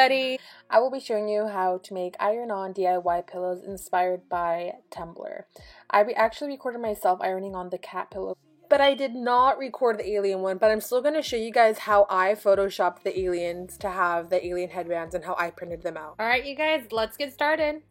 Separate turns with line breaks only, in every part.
everybody! I will be showing you how to make iron-on DIY pillows inspired by Tumblr. I actually recorded myself ironing on the cat pillow, but I did not record the alien one, but I'm still going to show you guys how I photoshopped the aliens to have the alien headbands and how I printed them out. Alright you guys, let's get started.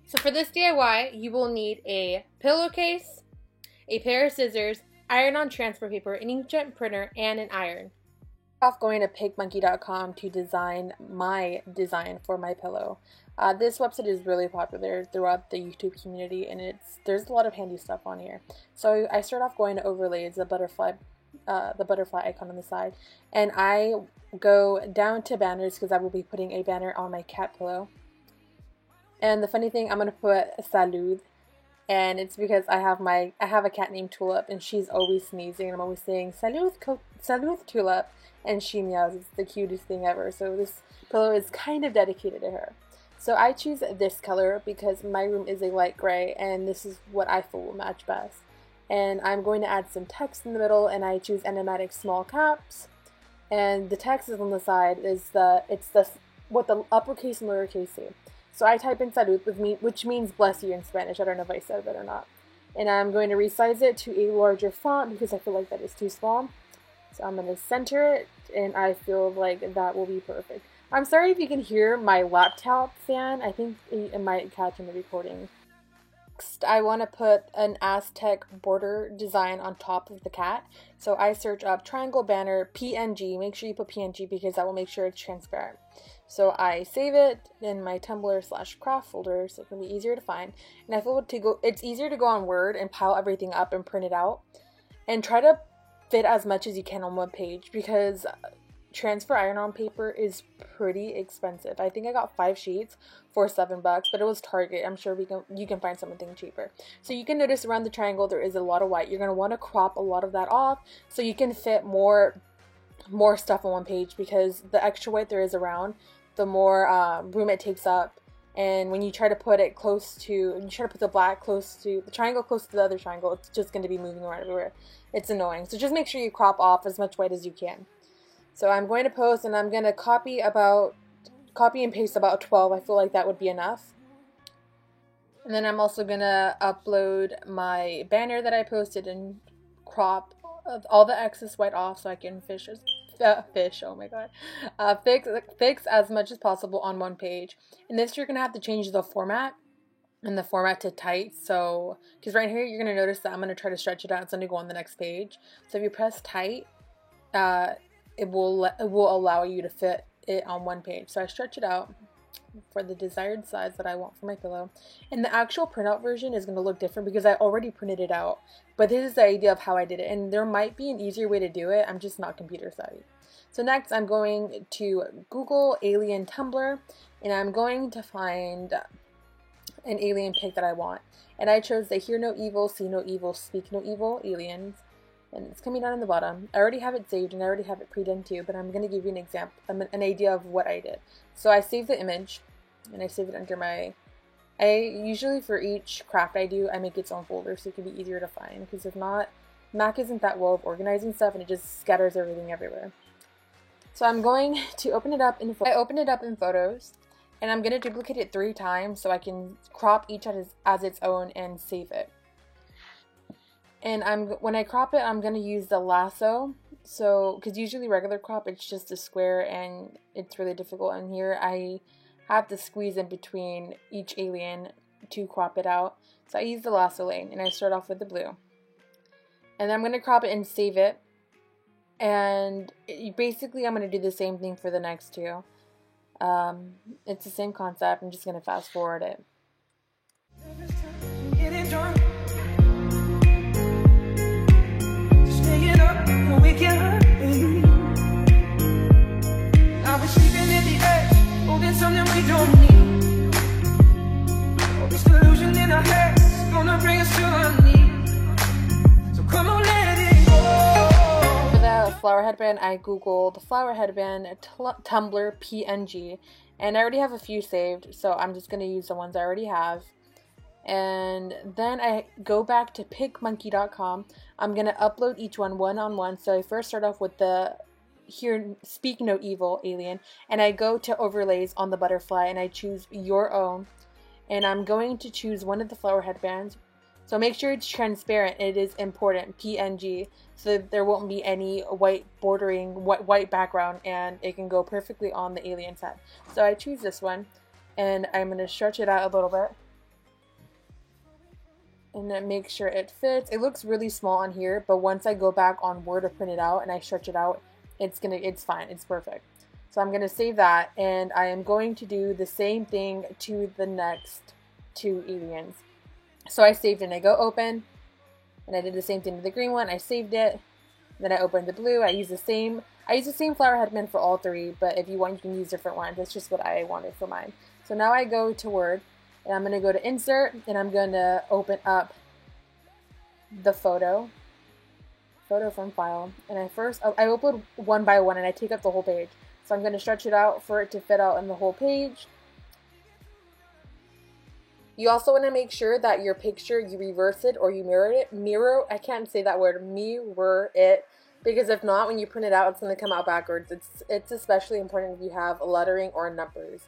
So for this DIY, you will need a pillowcase, a pair of scissors, iron-on transfer paper, an inkjet printer, and an iron. Off going to pigmonkey.com to design my design for my pillow. This website is really popular throughout the YouTube community, and there's a lot of handy stuff on here. So I start off going to overlays, the butterfly icon on the side, and I go down to banners because I will be putting a banner on my cat pillow. And the funny thing, I'm gonna put Salud, and it's because I have a cat named Tulip, and she's always sneezing, and I'm always saying Salud Tulip. And she meows. It's the cutest thing ever. So this pillow is kind of dedicated to her. So I choose this color because my room is a light gray, and this is what I feel will match best. And I'm going to add some text in the middle, and I choose enigmatic small caps. And the text is on the side what the uppercase and lowercase say. So I type in salud, which means bless you in Spanish. I don't know if I said that or not. And I'm going to resize it to a larger font because I feel like that is too small. So I'm going to center it, and I feel like that will be perfect. I'm sorry if you can hear my laptop fan. I think it might catch in the recording. Next, I want to put an Aztec border design on top of the cat. So I search up triangle banner PNG. Make sure you put PNG because that will make sure it's transparent. So I save it in my Tumblr/craft folder so it can be easier to find. And I feel it's easier to go on Word and pile everything up and print it out. And try to fit as much as you can on one page because transfer iron-on paper is pretty expensive. I think I got 5 sheets for $7, but it was Target. I'm sure you can find something cheaper. So you can notice around the triangle there is a lot of white. You're going to want to crop a lot of that off so you can fit more stuff on one page, because the extra white there is around, the more room it takes up. And when you try to put it the black close to the triangle, close to the other triangle, it's just going to be moving around everywhere. It's annoying. So just make sure you crop off as much white as you can. So I'm going to post, and I'm going to copy and paste about 12. I feel like that would be enough. And then I'm also going to upload my banner that I posted and crop all the excess white off so I can oh my god, fix as much as possible on one page. And this, you're gonna have to change the format to tight. So because right here you're gonna notice that I'm gonna try to stretch it out. It's gonna go on the next page. So if you press tight, it will allow you to fit it on one page. So I stretch it out for the desired size that I want for my pillow. And the actual printout version is going to look different because I already printed it out. But this is the idea of how I did it. And there might be an easier way to do it. I'm just not computer savvy. So next I'm going to Google alien Tumblr, and I'm going to find an alien pic that I want. And I chose the hear no evil, see no evil, speak no evil aliens. And it's coming down in the bottom. I already have it saved and I already have it pre-done too, but I'm going to give you an example, an idea of what I did. So I saved the image, and I save it under I usually for each craft I do, I make its own folder so it can be easier to find, because if not, Mac isn't that well of organizing stuff and it just scatters everything everywhere. So I'm going to open it up in Photos, and I'm going to duplicate it 3 times so I can crop each as its own and save it. And when I crop it, I'm going to use the lasso. So, because usually regular crop, it's just a square and it's really difficult. And here I have to squeeze in between each alien to crop it out. So I use the lasso lane, and I start off with the blue. And then I'm going to crop it and save it. And basically I'm going to do the same thing for the next 2. It's the same concept. I'm just going to fast forward it.
Something we don't need. All this delusion in our heads is gonna bring us to our knees. So come on, let it go.
For the flower headband, I googled the flower headband Tumblr PNG, and I already have a few saved, so I'm just gonna use the ones I already have. And then I go back to pigmonkey.com. I'm gonna upload each one on one. So I first start off with the hear Speak No Evil Alien, and I go to overlays on the butterfly and I choose Your Own, and I'm going to choose one of the flower headbands. So make sure it's transparent. It is important, PNG, so that there won't be any white bordering, white background, and it can go perfectly on the alien's head. So I choose this one, and I'm going to stretch it out a little bit. And then make sure it fits. It looks really small on here, but once I go back on Word to print it out and I stretch it out, it's fine, it's perfect. So I'm gonna save that, and I am going to do the same thing to the next two aliens. So I saved it and I go open, and I did the same thing to the green one. I saved it, then I opened the blue. I use the same flower headband for all three, but if you want, you can use different ones. That's just what I wanted for mine. So now I go to Word, and I'm going to go to Insert, and I'm going to open up the photo from File. And I upload one by one, and I take up the whole page. So I'm going to stretch it out for it to fit out in the whole page. You also want to make sure that your picture, you reverse it or you mirror it. I can't say that word, mirror it. Because if not, when you print it out, it's going to come out backwards. It's especially important if you have lettering or numbers.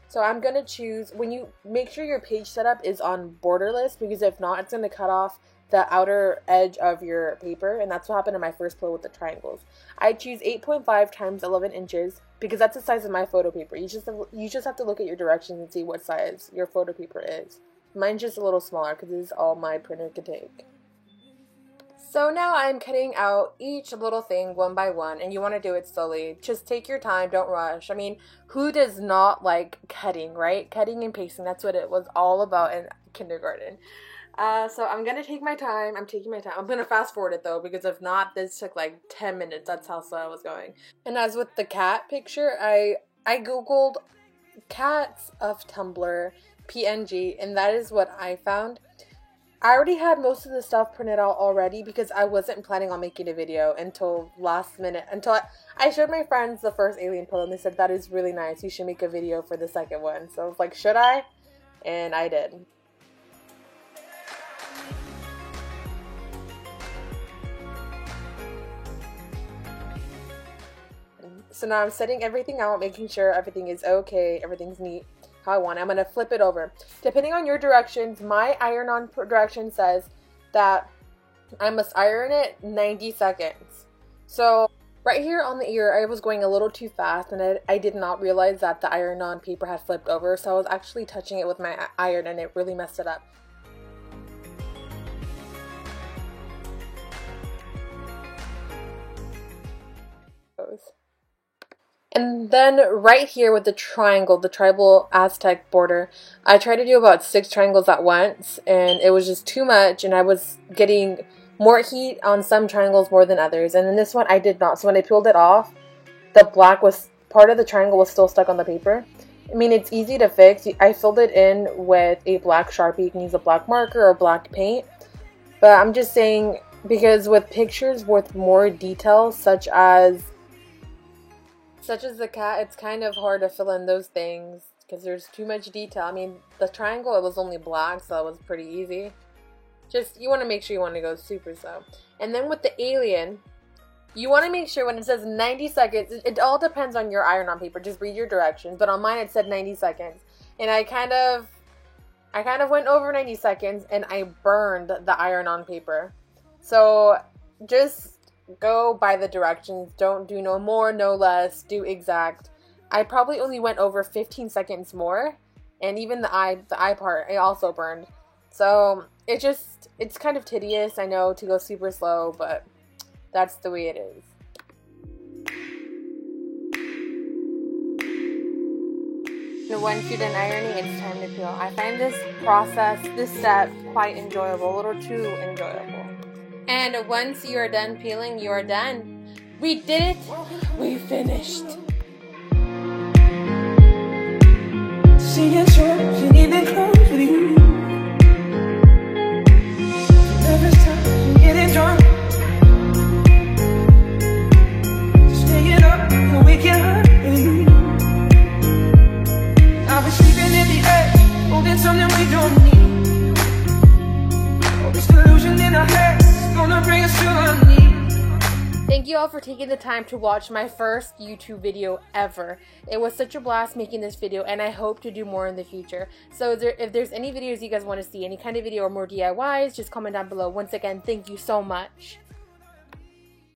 So I'm going to choose, when you make sure your page setup is on borderless, because if not, it's going to cut off the outer edge of your paper, and that's what happened in my first pillow with the triangles. I choose 8.5 times 11 inches because that's the size of my photo paper. You just have to look at your directions and see what size your photo paper is. Mine's just a little smaller because this is all my printer can take. So now I'm cutting out each little thing one by one, and you want to do it slowly. Just take your time, don't rush. I mean, who does not like cutting, right? Cutting and pasting, that's what it was all about in kindergarten. So I'm going to take my time. I'm taking my time. I'm going to fast forward it though, because if not, this took like 10 minutes. That's how slow I was going. And as with the cat picture, I Googled cats of Tumblr PNG, and that is what I found. I already had most of the stuff printed out already because I wasn't planning on making a video until last minute. Until I showed my friends the first alien pillow, and they said, that is really nice. You should make a video for the second one. So I was like, should I? And I did. So now I'm setting everything out, making sure everything is okay, everything's neat, how I want it. I'm going to flip it over. Depending on your directions, my iron-on direction says that I must iron it 90 seconds. So right here on the ear, I was going a little too fast, and I did not realize that the iron-on paper had flipped over, so I was actually touching it with my iron, and it really messed it up. And then right here with the triangle, the tribal Aztec border, I tried to do about 6 triangles at once, and it was just too much, and I was getting more heat on some triangles more than others. And in this one, I did not. So when I peeled it off, the black was, part of the triangle was still stuck on the paper. I mean, it's easy to fix. I filled it in with a black Sharpie. You can use a black marker or black paint. But I'm just saying, because with pictures with more detail, such as the cat, it's kind of hard to fill in those things because there's too much detail. I mean, the triangle, it was only black, so it was pretty easy. Just, you want to make sure you want to go super slow. And then with the alien, you want to make sure when it says 90 seconds, it all depends on your iron-on paper. Just read your directions. But on mine, it said 90 seconds. And I kind of went over 90 seconds, and I burned the iron-on paper. So just go by the directions. Don't do no more, no less. Do exact. I probably only went over 15 seconds more, and even the eye part, I also burned. So it's kind of tedious, I know, to go super slow, but that's the way it is. And once you're done ironing, it's time to peel. I find this step quite enjoyable, a little too enjoyable. And once you are done peeling, you are done. We did it. We finished.
Seeing you even close with you. Every time getting drunk, staying up and waking up with you. I'll be sleeping in the edge, holding something we don't need. All this delusion in our head. Thank you
you all for taking the time to watch my first YouTube video ever. It was such a blast making this video, and I hope to do more in the future. So if there's any videos you guys want to see, any kind of video or more DIYs, just comment down below. Once again, thank you so much.